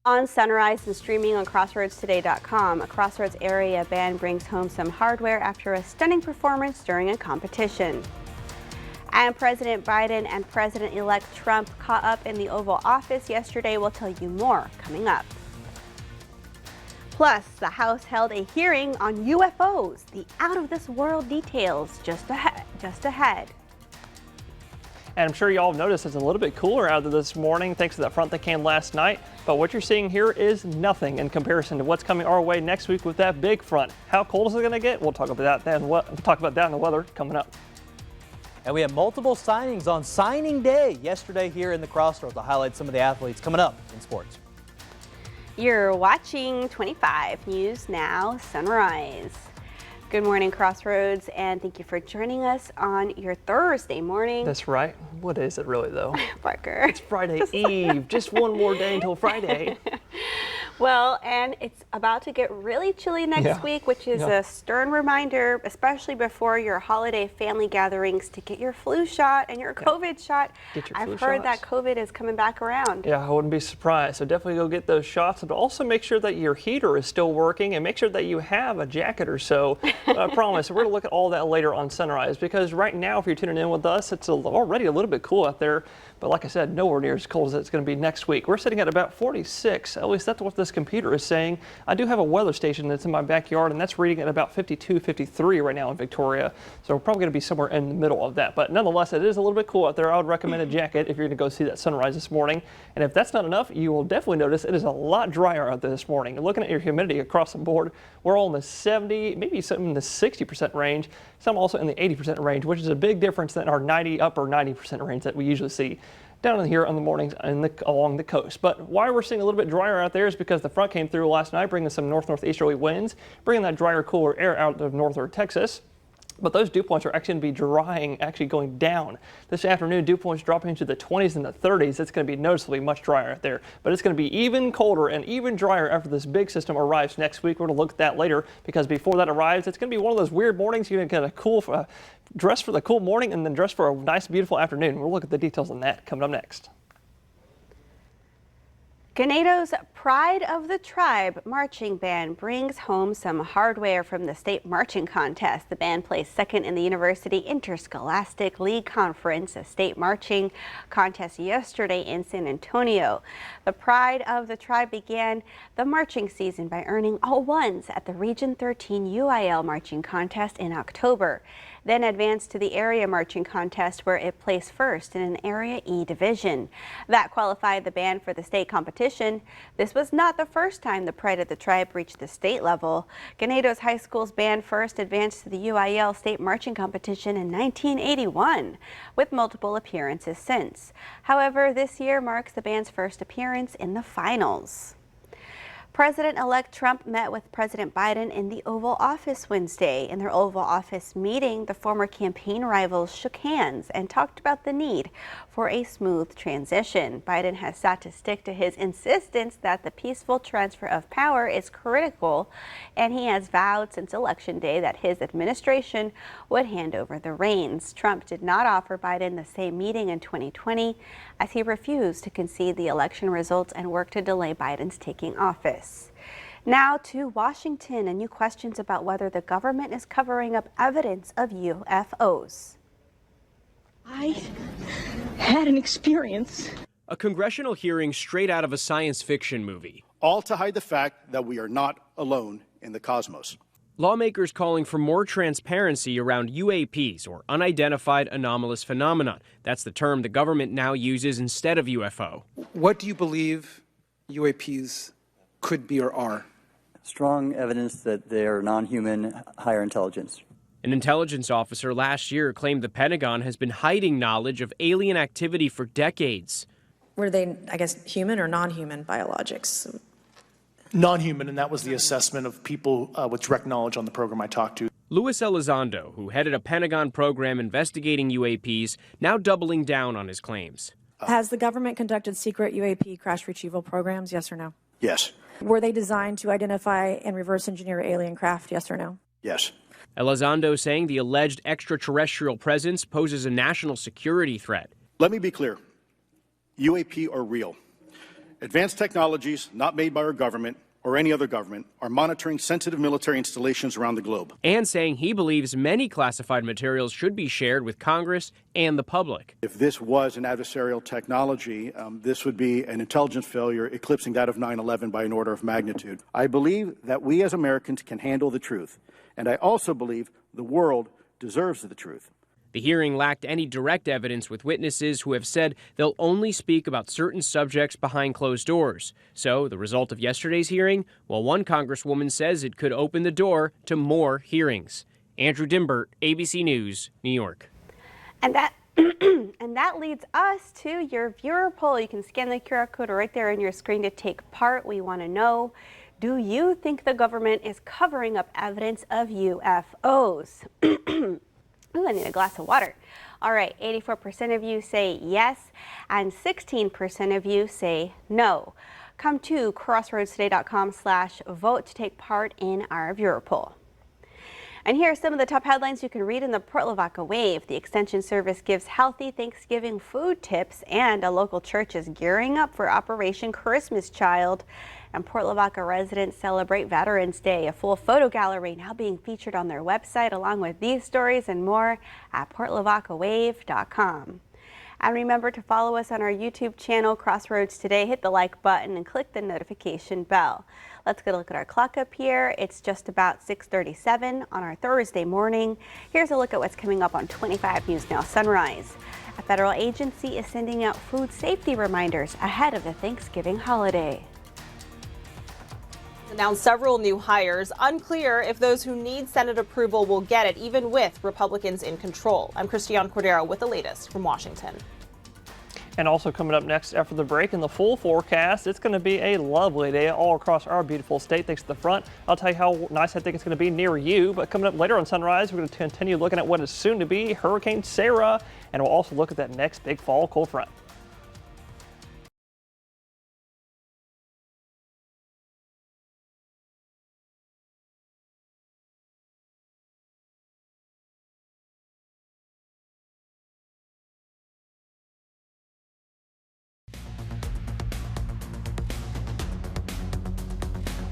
On Sunrise and streaming on CrossroadsToday.com, a Crossroads area band brings home some hardware after a stunning performance during a competition. And President Biden and President-elect Trump caught up in the Oval Office yesterday. We'll tell you more coming up. Plus, the House held a hearing on UFOs. The out-of-this-world details just ahead. And I'm sure y'all have noticed it's a little bit cooler out there this morning thanks to that front that came last night. But what you're seeing here is nothing in comparison to what's coming our way next week with that big front. How cold is it going to get? We'll talk about that and the weather coming up. And we have multiple signings on signing day yesterday here in the Crossroads. I'll highlight some of the athletes coming up in sports. You're watching 25 News Now Sunrise. Good morning, Crossroads, and thank you for joining us on your Thursday morning. That's right. What is it really, though? Parker. It's Friday Eve. Just one more day until Friday. Well, and it's about to get really chilly next week, which is a stern reminder, especially before your holiday family gatherings, to get your flu shot and your COVID shot. I've heard that COVID is coming back around. Yeah, I wouldn't be surprised. So definitely go get those shots, but also make sure that your heater is still working and make sure that you have a jacket or so. I promise. We're going to look at all that later on Sunrise, because right now, if you're tuning in with us, it's already a little bit cool out there. But like I said, nowhere near as cold as it's going to be next week. We're sitting at about 46. At least that's what this computer is saying. I do have a weather station that's in my backyard, and that's reading at about 52, 53 right now in Victoria. So we're probably going to be somewhere in the middle of that. But nonetheless, it is a little bit cool out there. I would recommend a jacket if you're going to go see that sunrise this morning. And if that's not enough, you will definitely notice it is a lot drier out there this morning. And looking at your humidity across the board, we're all in the 70, maybe some in the 60% range, some also in the 80% range, which is a big difference than our upper 90% range that we usually see down in here on the mornings and along the coast. But why we're seeing a little bit drier out there is because the front came through last night, bringing some northeasterly winds, bringing that drier, cooler air out of northern Texas. But those dew points are actually going to be drying, actually going down. This afternoon, dew points dropping into the 20s and the 30s. It's going to be noticeably much drier out there. But it's going to be even colder and even drier after this big system arrives next week. We're going to look at that later, because before that arrives, it's going to be one of those weird mornings. You're going to get a cool dress for the cool morning and then dress for a nice, beautiful afternoon. We'll look at the details on that coming up next. Ganato's Pride of the Tribe marching band brings home some hardware from the state marching contest. The band placed second in the University Interscholastic League Conference, a state marching contest yesterday in San Antonio. The Pride of the Tribe began the marching season by earning all ones at the Region 13 UIL marching contest in October. Then advanced to the area marching contest, where it placed first in an Area E division. That qualified the band for the state competition. This was not the first time the Pride of the Tribe reached the state level. Ganato's High School's band first advanced to the UIL state marching competition in 1981, with multiple appearances since. However, this year marks the band's first appearance in the finals. President-elect Trump met with President Biden in the Oval Office Wednesday. In their Oval Office meeting, the former campaign rivals shook hands and talked about the need for a smooth transition. Biden has sought to stick to his insistence that the peaceful transfer of power is critical, and he has vowed since Election Day that his administration would hand over the reins. Trump did not offer Biden the same meeting in 2020, as he refused to concede the election results and worked to delay Biden's taking office. Now to Washington, and new questions about whether the government is covering up evidence of UFOs. I had an experience. A congressional hearing straight out of a science fiction movie. All to hide the fact that we are not alone in the cosmos. Lawmakers calling for more transparency around UAPs, or unidentified anomalous phenomenon. That's the term the government now uses instead of UFO. What do you believe UAPs could be or are? Strong evidence that they are non-human, higher intelligence. An intelligence officer last year claimed the Pentagon has been hiding knowledge of alien activity for decades. Were they, I guess, human or non-human biologics? Non-human, and that was the assessment of people with direct knowledge on the program I talked to. Luis Elizondo, who headed a Pentagon program investigating UAPs, now doubling down on his claims. Has the government conducted secret UAP crash retrieval programs, yes or no? Yes. Were they designed to identify and reverse engineer alien craft, yes or no? Yes. Elizondo saying the alleged extraterrestrial presence poses a national security threat. Let me be clear. UAP are real. Advanced technologies not made by our government or any other government are monitoring sensitive military installations around the globe. And saying he believes many classified materials should be shared with Congress and the public. If this was an adversarial technology, this would be an intelligence failure eclipsing that of 9/11 by an order of magnitude. I believe that we as Americans can handle the truth, and I also believe the world deserves the truth. The hearing lacked any direct evidence, with witnesses who have said they'll only speak about certain subjects behind closed doors. So the result of yesterday's hearing? Well, one congresswoman says it could open the door to more hearings. Andrew Dimbert, ABC News, New York. And that leads us to your viewer poll. You can scan the QR code right there on your screen to take part. We want to know, do you think the government is covering up evidence of UFOs? Ooh, I need a glass of water. All right, 84% of you say yes, and 16% of you say no. Come to crossroadstoday.com/vote to take part in our viewer poll. And here are some of the top headlines you can read in the Port Lavaca Wave. The Extension Service gives healthy Thanksgiving food tips, and a local church is gearing up for Operation Christmas Child. And Port Lavaca residents celebrate Veterans Day. A full photo gallery now being featured on their website, along with these stories and more at portlavacawave.com. And remember to follow us on our YouTube channel, Crossroads Today. Hit the like button and click the notification bell. Let's get a look at our clock up here. It's just about 6:37 on our Thursday morning. Here's a look at what's coming up on 25 News Now Sunrise. A federal agency is sending out food safety reminders ahead of the Thanksgiving holiday. Announced several new hires. Unclear if those who need Senate approval will get it, even with Republicans in control. I'm Christiane Cordero with the latest from Washington. And also coming up next after the break in the full forecast, it's going to be a lovely day all across our beautiful state. Thanks to the front. I'll tell you how nice I think it's going to be near you. But coming up later on Sunrise, we're going to continue looking at what is soon to be Hurricane Sarah. And we'll also look at that next big fall cold front.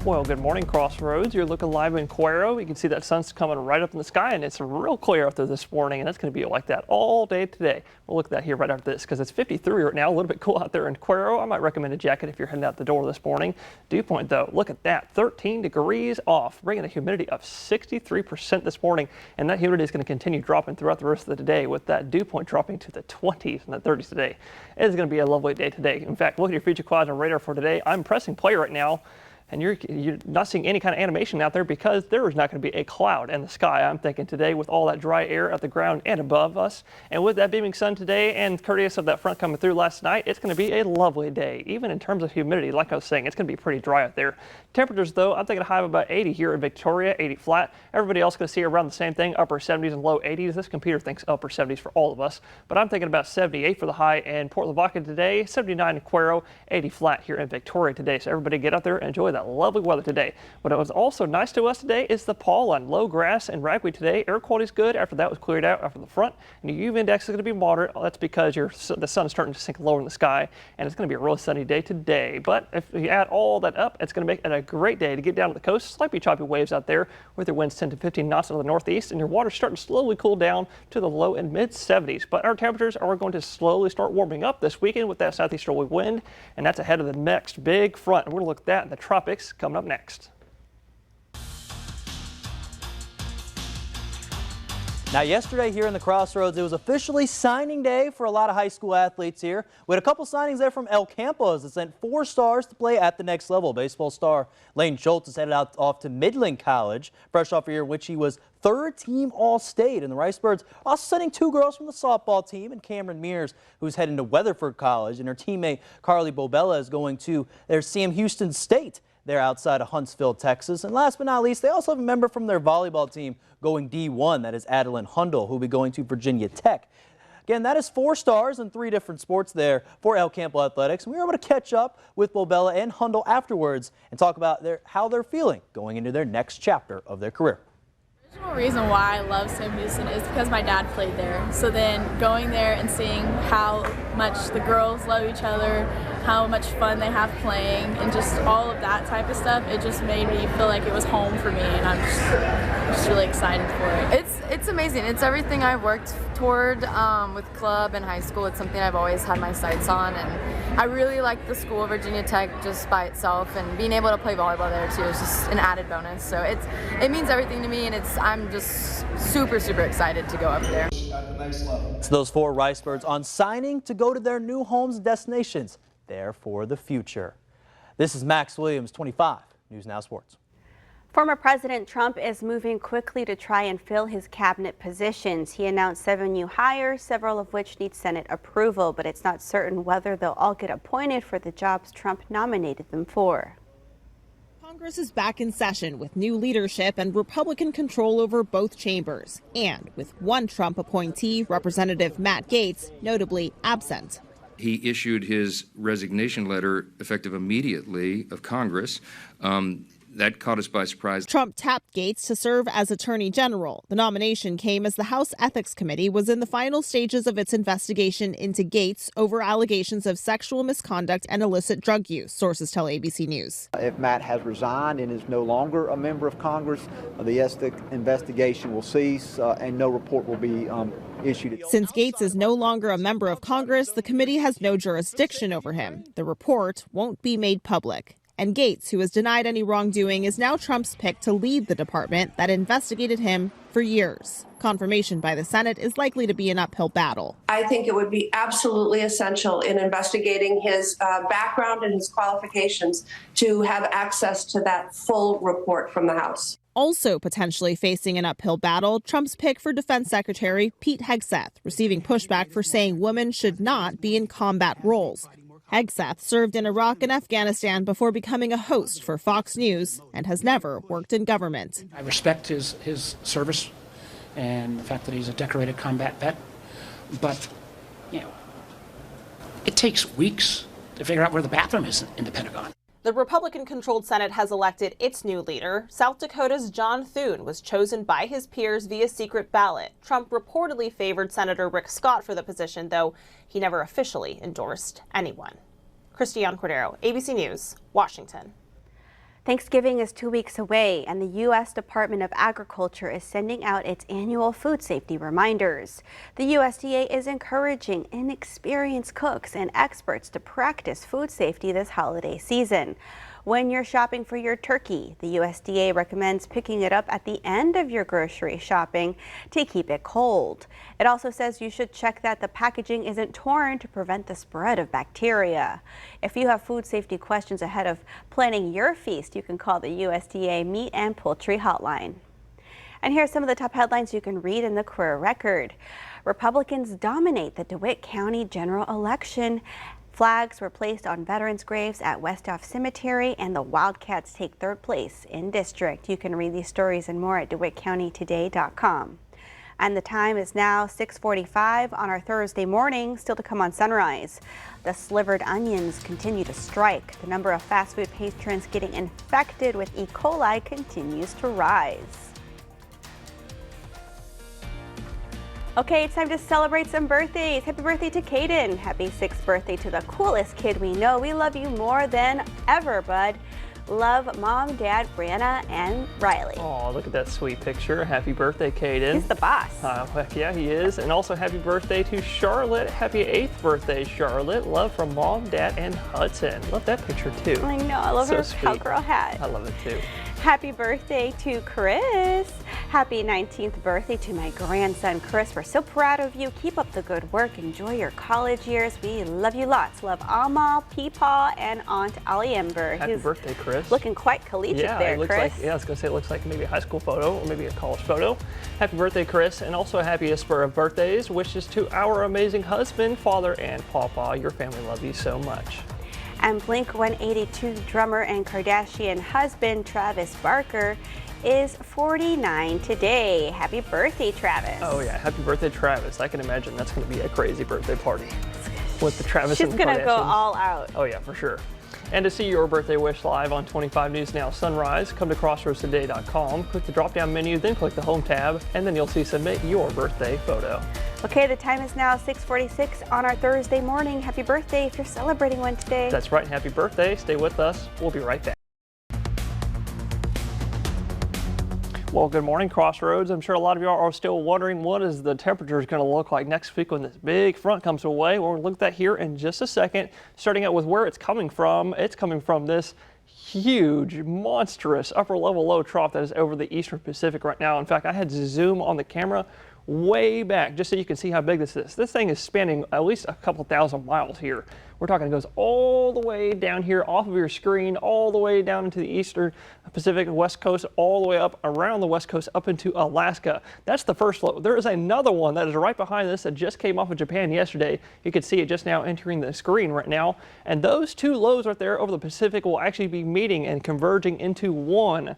Well, good morning, Crossroads. You're looking live in Cuero. You can see that sun's coming right up in the sky, and it's real clear out there this morning, and it's going to be like that all day today. We'll look at that here right after this because it's 53 right now, a little bit cool out there in Cuero. I might recommend a jacket if you're heading out the door this morning. Dew point, though, look at that, 13 degrees off, bringing a humidity of 63% this morning, and that humidity is going to continue dropping throughout the rest of the day with that dew point dropping to the 20s and the 30s today. It is going to be a lovely day today. In fact, look at your future clouds and radar for today. I'm pressing play right now. And you're not seeing any kind of animation out there because there is not going to be a cloud in the sky, I'm thinking, today with all that dry air at the ground and above us. And with that beaming sun today and courteous of that front coming through last night, it's going to be a lovely day. Even in terms of humidity, like I was saying, it's going to be pretty dry out there. Temperatures, though, I'm thinking a high of about 80 here in Victoria, 80 flat. Everybody else going to see around the same thing, upper 70s and low 80s. This computer thinks upper 70s for all of us. But I'm thinking about 78 for the high in Port Lavaca today, 79 in Cuero, 80 flat here in Victoria today. So everybody get out there and enjoy that lovely weather today. What was also nice to us today is the pollen. Low grass and ragweed today. Air quality is good after that was cleared out after the front. And your UV index is going to be moderate. That's because the sun is starting to sink lower in the sky, and it's going to be a really sunny day today. But if you add all that up, it's going to make it a great day to get down to the coast. Slightly choppy waves out there with your winds 10 to 15 knots out of the northeast, and your water's starting to slowly cool down to the low and mid 70s. But our temperatures are going to slowly start warming up this weekend with that southeasterly wind, and that's ahead of the next big front. And we're going to look at that in the tropics coming up next. Now, yesterday here in the Crossroads, it was officially signing day for a lot of high school athletes here. We had a couple signings there from El Campo as it sent 4 stars to play at the next level. Baseball star Lane Schultz is headed off to Midland College, fresh off a year in which he was 3rd team All-State. And the Rice Birds also sending 2 girls from the softball team, and Cameron Mears, who's heading to Weatherford College, and her teammate Carly Bobella is going to their Sam Houston State. They're outside of Huntsville, Texas. And last but not least, they also have a member from their volleyball team going D1. That is Adeline Hundle, who will be going to Virginia Tech. Again, that is 4 stars in 3 different sports there for El Campo Athletics. And we were able to catch up with Bobella and Hundle afterwards and talk about how they're feeling going into their next chapter of their career. The original reason why I love Sam Houston is because my dad played there. So then going there and seeing how much the girls love each other, how much fun they have playing, and just all of that type of stuff, it just made me feel like it was home for me, and I'm just really excited for it. It's amazing. It's everything I worked toward with club and high school. It's something I've always had my sights on, and I really like the school, Virginia Tech, just by itself, and being able to play volleyball there too is just an added bonus. So it means everything to me, and I'm just super excited to go up there. It's those 4 Rice Birds on signing to go to their new homes and destinations there for the future. This is Max Williams, 25 News Now Sports. Former President Trump is moving quickly to try and fill his cabinet positions. He announced 7 new hires, several of which need Senate approval, but it's not certain whether they'll all get appointed for the jobs Trump nominated them for. Congress is back in session with new leadership and Republican control over both chambers, and with one Trump appointee, Representative Matt Gaetz, notably absent. He issued his resignation letter effective immediately of Congress. That caught us by surprise. Trump tapped Gaetz to serve as Attorney General. The nomination came as the House Ethics Committee was in the final stages of its investigation into Gaetz over allegations of sexual misconduct and illicit drug use, sources tell ABC News. If Matt has resigned and is no longer a member of Congress, the ethics investigation will cease and no report will be issued. Since Gaetz is no longer a member of Congress, the committee has no jurisdiction over him. The report won't be made public. And Gaetz, who has denied any wrongdoing, is now Trump's pick to lead the department that investigated him for years. Confirmation by the Senate is likely to be an uphill battle. I think it would be absolutely essential in investigating his background and his qualifications to have access to that full report from the House. Also potentially facing an uphill battle, Trump's pick for Defense Secretary Pete Hegseth, receiving pushback for saying women should not be in combat roles. Hegseth served in Iraq and Afghanistan before becoming a host for Fox News and has never worked in government. I respect his service and the fact that he's a decorated combat vet, but, it takes weeks to figure out where the bathroom is in the Pentagon. The Republican-controlled Senate has elected its new leader. South Dakota's John Thune was chosen by his peers via secret ballot. Trump reportedly favored Senator Rick Scott for the position, though he never officially endorsed anyone. Christiane Cordero, ABC News, Washington. Thanksgiving is 2 weeks away, and the U.S. Department of Agriculture is sending out its annual food safety reminders. The USDA is encouraging inexperienced cooks and experts to practice food safety this holiday season. When you're shopping for your turkey, the USDA recommends picking it up at the end of your grocery shopping to keep it cold. It also says you should check that the packaging isn't torn to prevent the spread of bacteria. If you have food safety questions ahead of planning your feast, you can call the USDA Meat and Poultry Hotline. And here are some of the top headlines you can read in the Career Record. Republicans dominate the DeWitt County general election. Flags were placed on veterans' graves at Westhoff Cemetery, and the Wildcats take 3rd place in district. You can read these stories and more at DeWittCountyToday.com. And the time is now 6:45 on our Thursday morning. Still to come on Sunrise. The slivered onions continue to strike. The number of fast food patrons getting infected with E. coli continues to rise. Okay, it's time to celebrate some birthdays. Happy birthday to Caden. Happy 6th birthday to the coolest kid we know. We love you more than ever, bud. Love Mom, Dad, Brianna, and Riley. Oh, look at that sweet picture. Happy birthday, Caden. He's the boss. Heck yeah, he is. And also happy birthday to Charlotte. Happy 8th birthday, Charlotte. Love from Mom, Dad, and Hudson. Love that picture, too. I know. I love her sweet. cowgirl hat. I love it, too. Happy birthday to Chris. Happy 19th birthday to my grandson, Chris. We're so proud of you. Keep up the good work. Enjoy your college years. We love you lots. Love Alma, Peepaw, and Aunt Ollie Ember. Happy birthday, Chris. Looking quite collegiate there, it looks Chris. I was going to say it looks like maybe a high school photo or maybe a college photo. Happy birthday, Chris. And also happiest spur of birthdays wishes to our amazing husband, father, and pawpaw. Your family love you so much. And Blink-182 drummer and Kardashian husband Travis Barker is 49 today. Happy birthday, Travis. Oh yeah, happy birthday, Travis. I can imagine that's going to be a crazy birthday party with the Travis and the Kardashians. She's going to go all out. Oh yeah, for sure. And to see your birthday wish live on 25 News Now Sunrise, come to crossroadstoday.com, click the drop-down menu, then click the Home tab, and then you'll see Submit Your Birthday Photo. Okay, the time is now 6:46 on our Thursday morning. Happy birthday if you're celebrating one today. That's right. Happy birthday. Stay with us. We'll be right back. Well, good morning, Crossroads. I'm sure a lot of y'all are still wondering what is the temperature going to look like next week when this big front comes away. We'll look at that here in just a second. Starting out with where it's coming from this huge, monstrous upper level low trough that is over the eastern Pacific right now. In fact, I had to zoom on the camera way back just so you can see how big this is. This thing is spanning at least a couple thousand miles here. We're talking it goes all the way down here off of your screen, all the way down into the eastern Pacific west coast, all the way up around the west coast up into Alaska. That's the first low. There is another one that is right behind this that just came off of Japan yesterday. You can see it just now entering the screen right now. And those two lows right there over the Pacific will actually be meeting and converging into one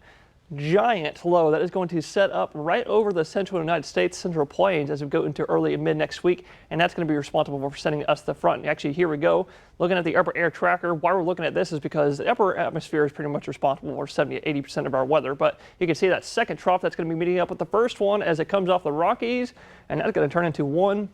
giant low that is going to set up right over the central United States, central plains as we go into early and mid next week, and that's going to be responsible for sending us the front. Actually, here we go. Looking at the upper air tracker, why we're looking at this is because the upper atmosphere is pretty much responsible for 70 to 80% of our weather, but you can see that second trough that's going to be meeting up with the first one as it comes off the Rockies, and that's going to turn into one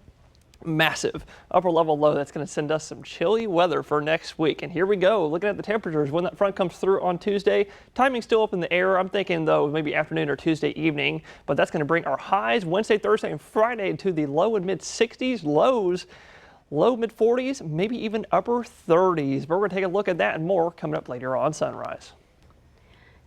massive upper level low that's going to send us some chilly weather for next week. And here we go, looking at the temperatures when that front comes through on Tuesday. Timing's still up in the air. I'm thinking though maybe afternoon or Tuesday evening, but that's going to bring our highs Wednesday, Thursday, and Friday to the low and mid 60s, lows low mid 40s, maybe even upper 30s. But we're going to take a look at that and more coming up later on Sunrise.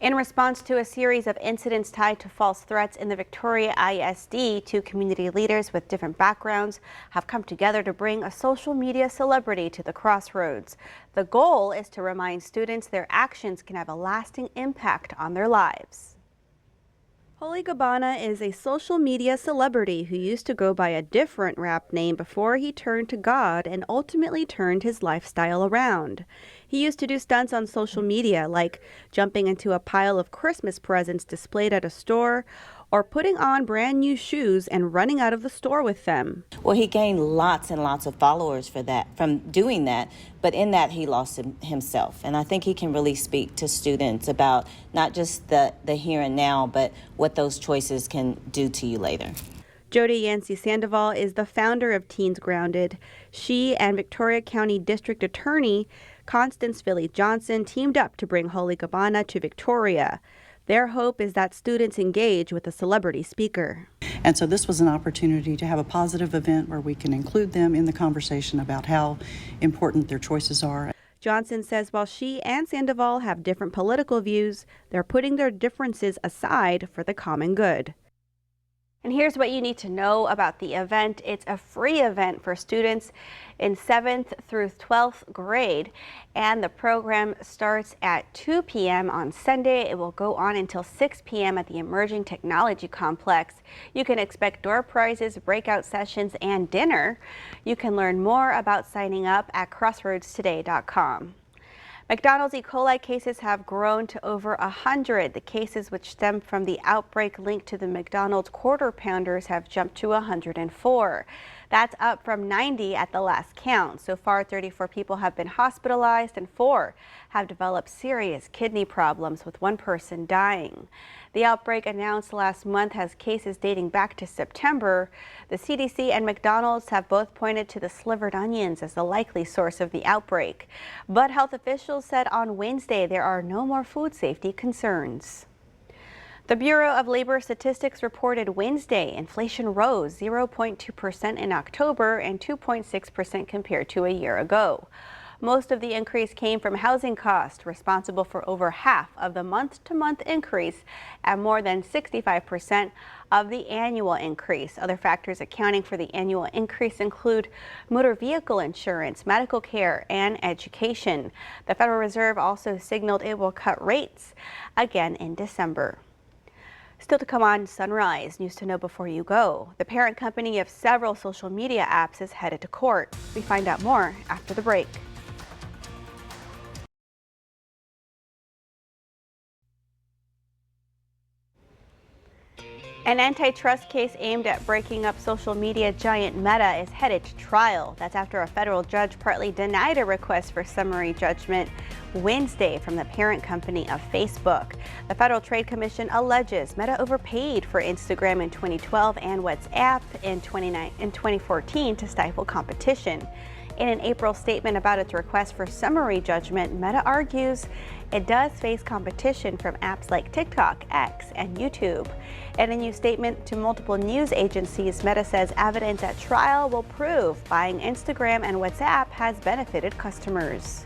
In response to a series of incidents tied to false threats in the Victoria ISD, two community leaders with different backgrounds have come together to bring a social media celebrity to the Crossroads. The goal is to remind students their actions can have a lasting impact on their lives. Holy Gabbana is a social media celebrity who used to go by a different rap name before he turned to God and ultimately turned his lifestyle around. He used to do stunts on social media like jumping into a pile of Christmas presents displayed at a store or putting on brand new shoes and running out of the store with them. Well, he gained lots and lots of followers from doing that, but in that he lost himself. And I think he can really speak to students about not just the here and now, but what those choices can do to you later. Jody Yancey Sandoval is the founder of Teens Grounded. She and Victoria County District Attorney Constance Philly Johnson teamed up to bring Holy Gabbana to Victoria. Their hope is that students engage with a celebrity speaker. And so this was an opportunity to have a positive event where we can include them in the conversation about how important their choices are. Johnson says while she and Sandoval have different political views, they're putting their differences aside for the common good. And here's what you need to know about the event. It's a free event for students in 7th through 12th grade, and the program starts at 2 p.m. on Sunday. It will go on until 6 p.m. at the Emerging Technology Complex. You can expect door prizes, breakout sessions, and dinner. You can learn more about signing up at crossroadstoday.com. McDonald's E. coli cases have grown to over 100. The cases which stem from the outbreak linked to the McDonald's Quarter Pounders have jumped to 104. That's up from 90 at the last count. So far, 34 people have been hospitalized and 4 have developed serious kidney problems, with 1 person dying. The outbreak announced last month has cases dating back to September. The CDC and McDonald's have both pointed to the slivered onions as the likely source of the outbreak. But health officials said on Wednesday there are no more food safety concerns. The Bureau of Labor Statistics reported Wednesday inflation rose 0.2% in October and 2.6% compared to a year ago. Most of the increase came from housing costs, responsible for over half of the month-to-month increase and more than 65% of the annual increase. Other factors accounting for the annual increase include motor vehicle insurance, medical care, and education. The Federal Reserve also signaled it will cut rates again in December. Still to come on Sunrise, news to know before you go. The parent company of several social media apps is headed to court. We find out more after the break. An antitrust case aimed at breaking up social media giant Meta is headed to trial. That's after a federal judge partly denied a request for summary judgment Wednesday from the parent company of Facebook. The Federal Trade Commission alleges Meta overpaid for Instagram in 2012 and WhatsApp in 2014 to stifle competition. In an April statement about its request for summary judgment, Meta argues it does face competition from apps like TikTok, X, and YouTube. In a new statement to multiple news agencies, Meta says evidence at trial will prove buying Instagram and WhatsApp has benefited customers.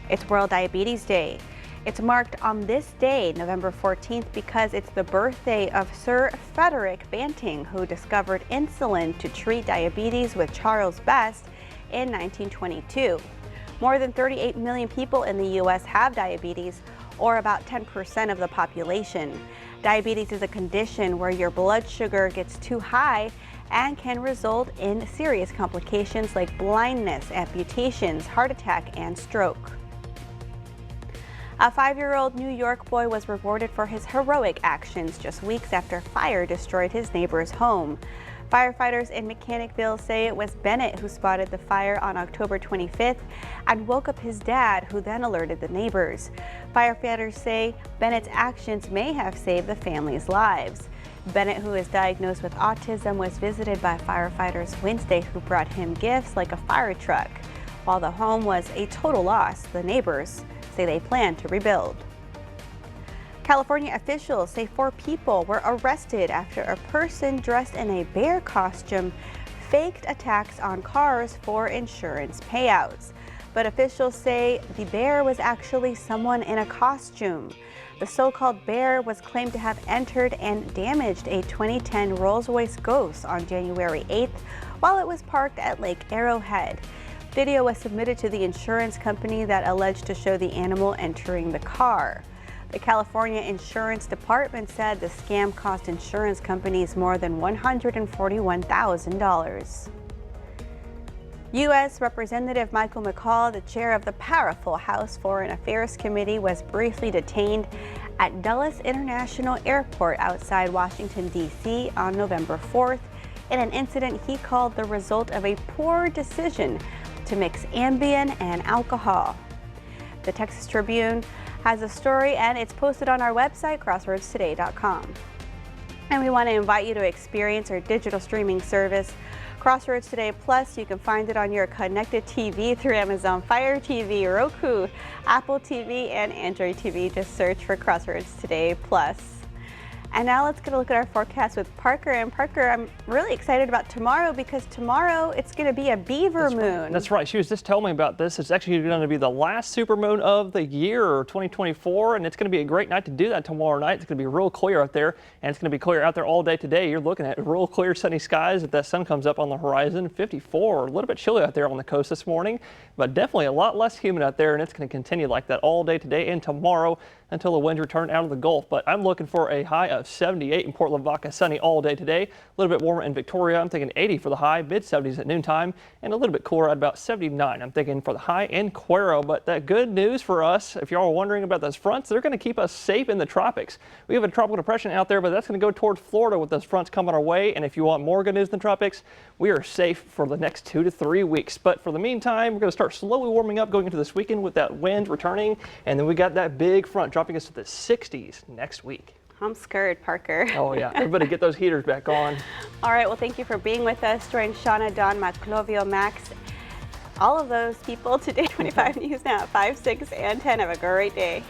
It's World Diabetes Day. It's marked on this day, November 14th, because it's the birthday of Sir Frederick Banting, who discovered insulin to treat diabetes with Charles Best in 1922. More than 38 million people in the U.S. have diabetes, or about 10% of the population. Diabetes is a condition where your blood sugar gets too high and can result in serious complications like blindness, amputations, heart attack, and stroke. A 5-year-old New York boy was rewarded for his heroic actions just weeks after fire destroyed his neighbor's home. Firefighters in Mechanicville say it was Bennett who spotted the fire on October 25th and woke up his dad, who then alerted the neighbors. Firefighters say Bennett's actions may have saved the family's lives. Bennett, who is diagnosed with autism, was visited by firefighters Wednesday who brought him gifts like a fire truck. While the home was a total loss, the neighbors say they plan to rebuild. California officials say 4 people were arrested after a person dressed in a bear costume faked attacks on cars for insurance payouts. But officials say the bear was actually someone in a costume. The so-called bear was claimed to have entered and damaged a 2010 Rolls-Royce Ghost on January 8th while it was parked at Lake Arrowhead. Video was submitted to the insurance company that alleged to show the animal entering the car. The California Insurance Department said the scam cost insurance companies more than $141,000. U.S. Representative Michael McCaul, the chair of the powerful House Foreign Affairs Committee, was briefly detained at Dulles International Airport outside Washington, D.C. on November 4th in an incident he called the result of a poor decision to mix Ambien and alcohol. The Texas Tribune has a story, and it's posted on our website, crossroadstoday.com. And we want to invite you to experience our digital streaming service, Crossroads Today Plus. You can find it on your connected TV through Amazon Fire TV, Roku, Apple TV, and Android TV. Just search for Crossroads Today Plus. And now let's get a look at our forecast with Parker. And Parker, I'm really excited about tomorrow because tomorrow it's going to be a beaver moon. That's right. She was just telling me about this. It's actually going to be the last supermoon of the year, 2024, and it's going to be a great night to do that tomorrow night. It's going to be real clear out there, and it's going to be clear out there all day today. You're looking at real clear sunny skies if that sun comes up on the horizon. 54, a little bit chilly out there on the coast this morning, but definitely a lot less humid out there, and it's going to continue like that all day today and tomorrow until the winds return out of the Gulf. But I'm looking for a high of 78 in Port Lavaca, sunny all day today. A little bit warmer in Victoria. I'm thinking 80 for the high, mid-70s at noontime, and a little bit cooler at about 79. I'm thinking for the high in Cuero. But that good news for us, if y'all are wondering about those fronts, they're going to keep us safe in the tropics. We have a tropical depression out there, but that's going to go towards Florida with those fronts coming our way. And if you want more good news in the tropics, we are safe for the next 2 to 3 weeks. But for the meantime, we're going to start slowly warming up going into this weekend with that wind returning, and then we got that big front dropping us to the 60s next week. I'm scared, Parker. Oh yeah, everybody get those heaters back on. All right, well, thank you for being with us. Join Shauna, Don, Maclovio, Max, all of those people today. 25 News now at 5, 6, and 10. Have a great day.